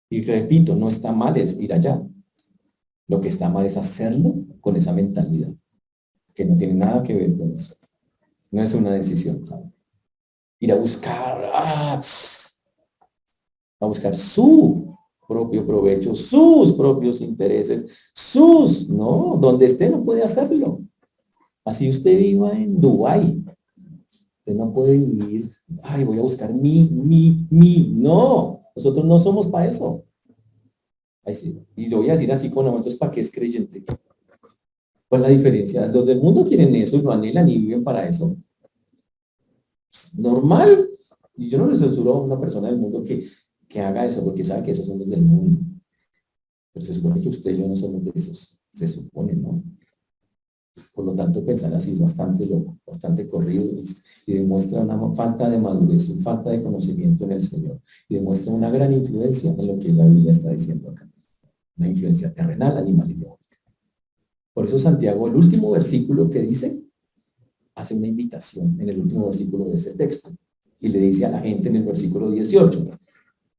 Y repito, no está mal ir allá. Lo que está mal es hacerlo con esa mentalidad, que no tiene nada que ver con eso. No es una decisión, ¿sabes? Ir a buscar su propio provecho, sus propios intereses, no, donde esté no puede hacerlo. Así usted viva en Dubái, usted no puede vivir, ay, voy a buscar no, nosotros no somos para eso. Ay, sí. Y lo voy a decir así con momentos para que es creyente. ¿Cuál es la diferencia? Los del mundo quieren eso y lo anhelan y viven para eso. Normal. Y yo no le censuro a una persona del mundo que haga eso, porque sabe que esos son los del mundo. Pero se supone que usted y yo no somos de esos. Se supone, ¿no? Por lo tanto, pensar así es bastante loco, bastante corrido y demuestra una falta de madurez, una falta de conocimiento en el Señor. Y demuestra una gran influencia en lo que la Biblia está diciendo acá. Una influencia terrenal, animal y diabólica. Por eso Santiago, el último versículo que dice, hace una invitación en el último versículo de ese texto. Y le dice a la gente en el versículo 18,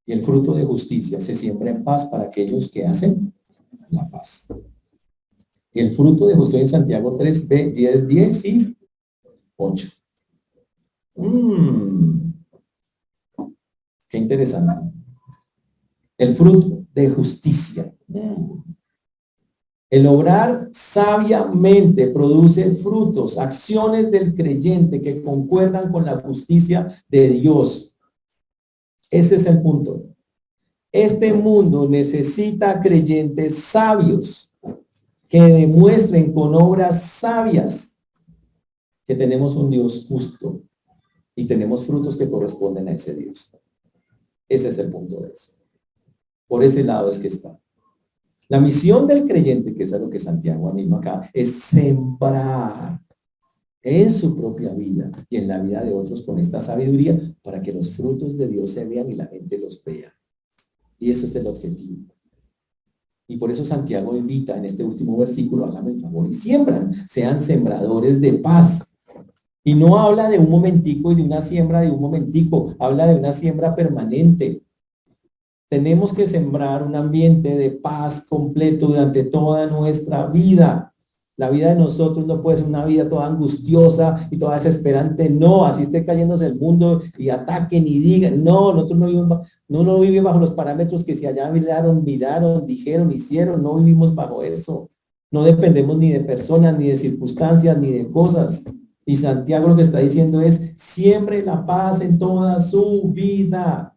y el fruto de justicia se siembra en paz para aquellos que hacen la paz. Y el fruto de justicia en Santiago 3, 10 y 8. Qué interesante. El fruto de justicia. El obrar sabiamente produce frutos, acciones del creyente que concuerdan con la justicia de Dios. Ese es el punto. Este mundo necesita creyentes sabios que demuestren con obras sabias que tenemos un Dios justo y tenemos frutos que corresponden a ese Dios. Ese es el punto de eso. Por ese lado es que está. La misión del creyente, que es a lo que Santiago anima acá, es sembrar en su propia vida y en la vida de otros con esta sabiduría para que los frutos de Dios se vean y la gente los vea. Y ese es el objetivo. Y por eso Santiago invita en este último versículo, hágame el favor y siembran, sean sembradores de paz. Y no habla de un momentico y de una siembra de un momentico, habla de una siembra permanente. Tenemos que sembrar un ambiente de paz completo durante toda nuestra vida. La vida de nosotros no puede ser una vida toda angustiosa y toda desesperante. No, así esté cayéndose el mundo y ataquen y digan. No, nosotros no vivimos bajo los parámetros que si allá miraron, dijeron, hicieron. No vivimos bajo eso. No dependemos ni de personas, ni de circunstancias, ni de cosas. Y Santiago lo que está diciendo es, siembre la paz en toda su vida.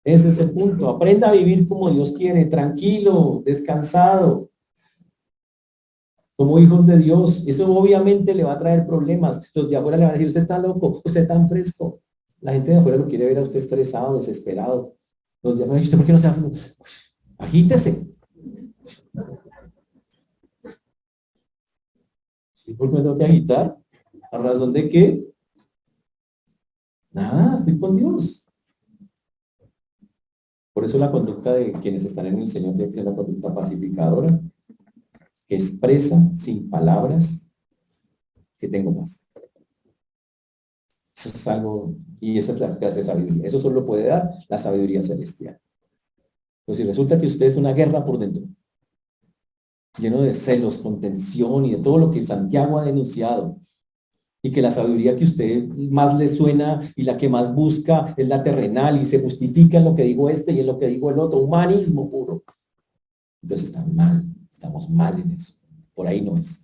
Ese es el punto. Aprenda a vivir como Dios quiere, tranquilo, descansado. como hijos de Dios. Eso obviamente le va a traer problemas. Los de afuera le van a decir, usted está loco, usted está tan fresco. La gente de afuera lo quiere ver a usted estresado, desesperado. Los de afuera, ¿usted por qué no se hace? Agítese. ¿Sí? ¿Por qué me tengo que agitar? ¿A razón de qué? Nada, estoy con Dios. Por eso la conducta de quienes están en el Señor tiene que ser una conducta pacificadora, que expresa sin palabras que tengo paz. Eso es algo, y esa es la clase de sabiduría. Eso solo puede dar la sabiduría celestial. Pero si resulta que usted es una guerra por dentro, lleno de celos, contención y de todo lo que Santiago ha denunciado, y que la sabiduría que usted más le suena y la que más busca es la terrenal y se justifica en lo que dijo este y en lo que dijo el otro, humanismo puro. Entonces están mal, estamos mal en eso. Por ahí no es.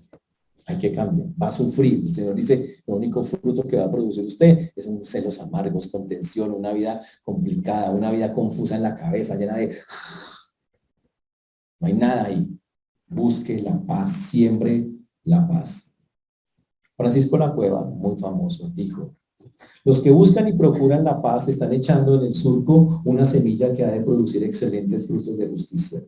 Hay que cambiar, va a sufrir. El Señor dice, lo único fruto que va a producir usted es un celos amargos, contención, una vida complicada, una vida confusa en la cabeza, llena de... No hay nada ahí. Busque la paz, siempre la paz. Francisco La Cueva, muy famoso, dijo, los que buscan y procuran la paz están echando en el surco una semilla que ha de producir excelentes frutos de justicia.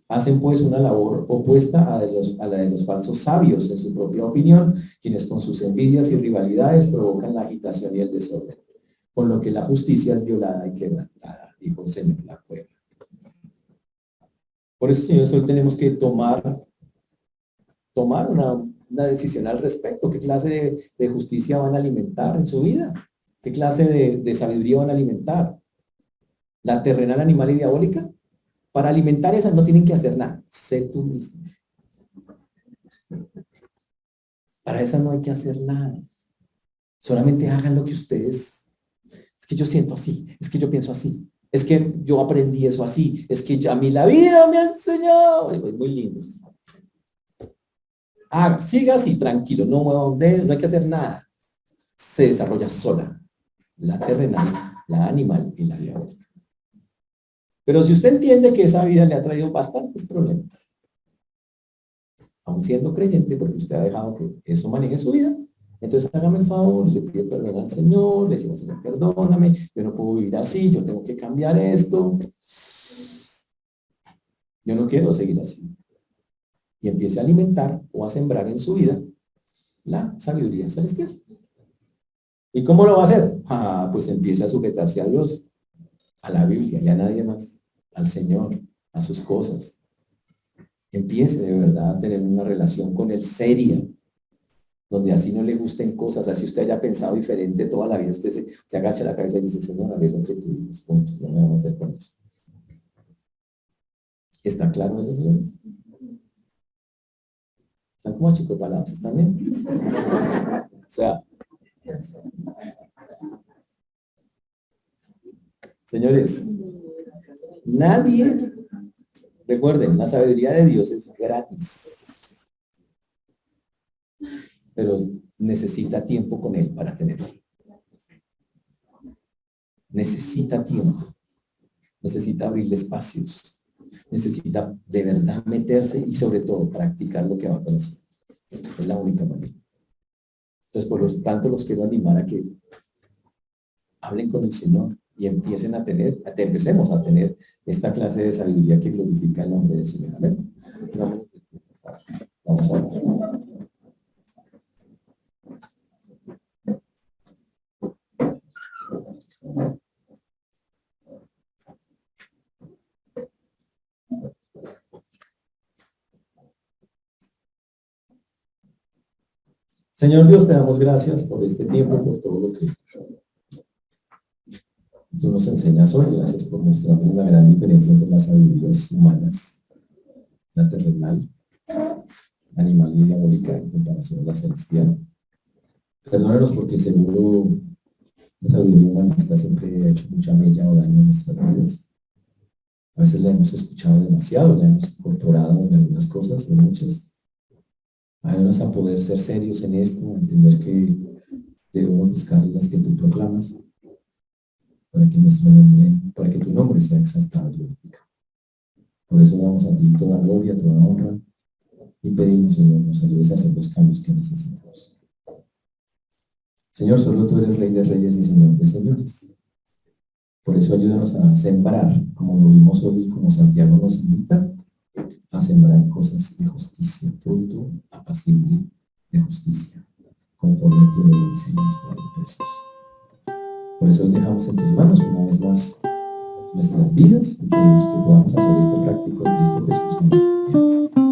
Hacen pues una labor opuesta a la de los falsos sabios en su propia opinión, quienes con sus envidias y rivalidades provocan la agitación y el desorden, con lo que la justicia es violada y quebrantada, dijo el señor La Cueva. Por eso, señores, hoy tenemos que tomar una decisión al respecto. ¿Qué clase de justicia van a alimentar en su vida? ¿Qué clase de sabiduría van a alimentar? ¿La terrenal, animal y diabólica? Para alimentar esas no tienen que hacer nada. Sé tú mismo. Para esas no hay que hacer nada. Solamente hagan lo que ustedes... Es que yo siento así, es que yo pienso así, es que yo aprendí eso así, es que ya a mí la vida me ha enseñado. Es muy lindo. Siga así, tranquilo, no mueva, no hay que hacer nada. Se desarrolla sola. La terrenal, la animal y la diabólica. Pero si usted entiende que esa vida le ha traído bastantes problemas, aún siendo creyente, porque usted ha dejado que eso maneje su vida, entonces hágame el favor, le pido perdón al Señor, le decimos, Señor, perdóname, yo no puedo vivir así, yo tengo que cambiar esto. Yo no quiero seguir así. Y empiece a alimentar o a sembrar en su vida la sabiduría celestial. ¿Y cómo lo va a hacer? Pues empiece a sujetarse a Dios, a la Biblia y a nadie más, al Señor, a sus cosas. Empiece de verdad a tener una relación con Él seria, donde así no le gusten cosas, así usted haya pensado diferente toda la vida, usted se agacha la cabeza y dice, Señor, a ver lo que tú dices, punto, no me voy a meter con eso. ¿Está claro eso, señores? ¿Están como achicopalados? ¿Están bien? O sea, señores, nadie, recuerden, la sabiduría de Dios es gratis, pero necesita tiempo con Él para tenerla. Necesita tiempo, necesita abrirle espacios, necesita de verdad meterse y sobre todo practicar lo que va a conocer. Es la única manera. Entonces, por lo tanto, los quiero animar a que hablen con el Señor y empecemos a tener esta clase de sabiduría que glorifica el nombre del Señor. Amén. Vamos a ver. Señor Dios, te damos gracias por este tiempo, por todo lo que tú nos enseñas hoy. Gracias por mostrarnos la gran diferencia entre las sabidurías humanas, la terrenal, animal y diabólica en comparación a la celestial. Perdónanos porque seguro la sabiduría humanista siempre ha hecho mucha mella o daño en nuestras vidas. A veces la hemos escuchado demasiado, la hemos incorporado en algunas cosas, en muchas. Ayúdanos a poder ser serios en esto, a entender que debemos buscar las que tú proclamas para que tu nombre sea exaltado y glorificado. Por eso damos a ti toda gloria, toda honra, y pedimos, Señor, nos ayudes a hacer los cambios que necesitamos. Señor, solo tú eres Rey de Reyes y Señor de Señores. Por eso ayúdanos a sembrar, como lo vimos hoy, como Santiago nos invita, a sembrar cosas de justicia, fruto apacible de justicia, conforme a tu ley enseñas, Padre precioso. Por eso hoy dejamos en tus manos una vez más nuestras vidas y pedimos que podamos hacer esto práctico en Cristo Jesús. Amén.